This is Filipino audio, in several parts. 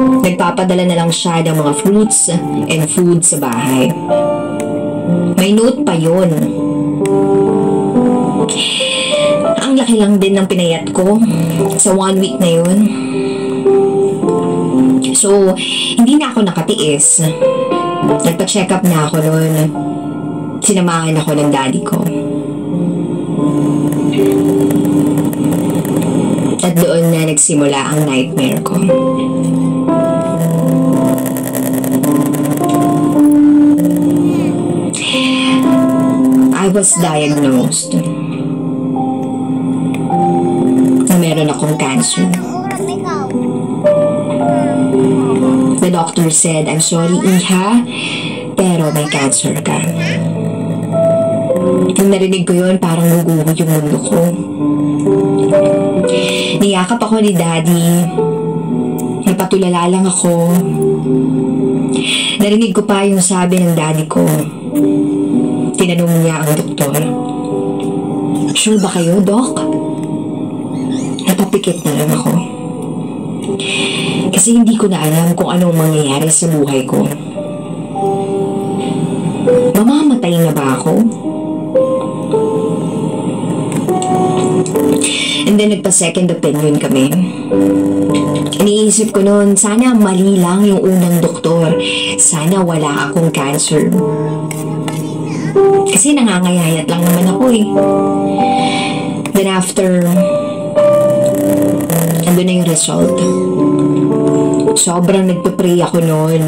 Nagpapadala na lang siya ng mga fruits and food sa bahay. May note pa yun. Ang laki lang din ng pinayat ko sa 1 week na yun. So, hindi na ako nakatiis. Nagpa-check up na ako noon. Sinamahan ako ng daddy ko. At doon na nagsimula ang nightmare ko. I was diagnosed na meron akong cancer. The doctor said, "I'm sorry, Iha, pero may cancer ka." Nung narinig ko yun, parang guguho yung mundo ko. Niyakap ako ni Daddy. Napatulala lang ako. Narinig ko pa yung sabi ng Daddy ko. Tinanong niya ang doktor, "Sure ba kayo, Doc?" Napapikit na lang ako. Kasi hindi ko na alam kung anong mangyayari sa buhay ko. Mamamatay na ba ako? And then nagpa-second opinion kami. Iniisip ko noon, sana mali lang yung unang doktor. Sana wala akong cancer. Kasi nangangayayat lang naman ako eh. Then after, andun na yung result. Sobrang nagpa-pray ako noon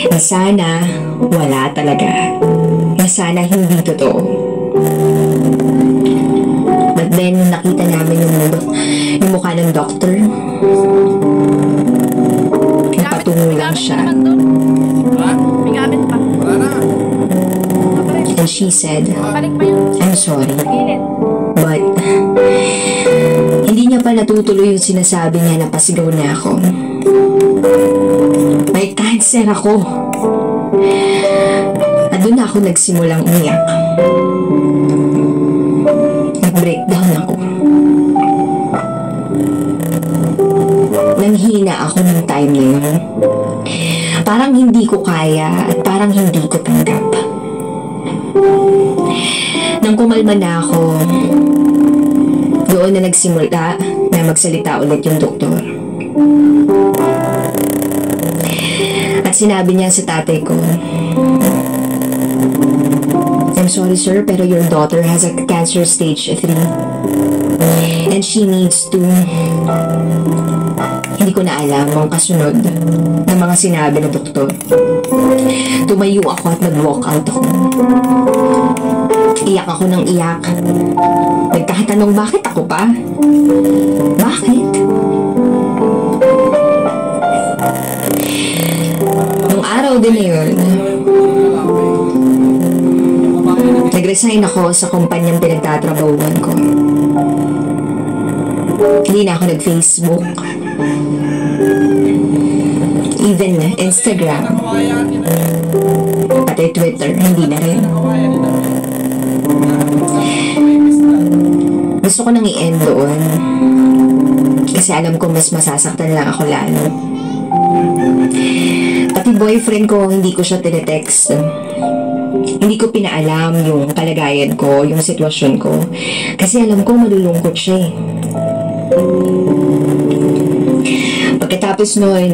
na sana wala talaga. Na sana hindi totoo. But then, nakita namin yung mukha ng doctor. Napatungo lang siya. And she said, "I'm sorry, but hindi niya pa natutuloy yung sinasabi niya na pasigaw na ako. May cancer ako." At doon na ako nagsimulang umiyak. Nag-breakdown ako. Nanghina ako ng time na yun. Parang hindi ko kaya at parang hindi ko tanggap. Nang kumalma na ako, doon na nagsimula na magsalita ulit yung doktor. At sinabi niya sa tatay ko, "I'm sorry sir, pero your daughter has a cancer stage 3. And she needs to..." Hindi ko na alam ang kasunod ng mga sinabi ng doktor. Tumayo ako at nag-walk out ako. Iyak ako ng iyak. Nagtatanong, bakit ako pa? Bakit? Nung araw din na yun, nag-resign ako sa kumpanyang pinagtatrabahuan ko. Hindi na ako nag-Facebook. Even Instagram. Pati Twitter, hindi na rin. Gusto ko nang i-end doon. Kasi alam ko mas masasaktan lang ako lalo. Pati boyfriend ko, hindi ko siya tinetext. Hindi ko pinaalam yung kalagayan ko, yung sitwasyon ko. Kasi alam ko malulungkot siya eh. Pagkatapos noon,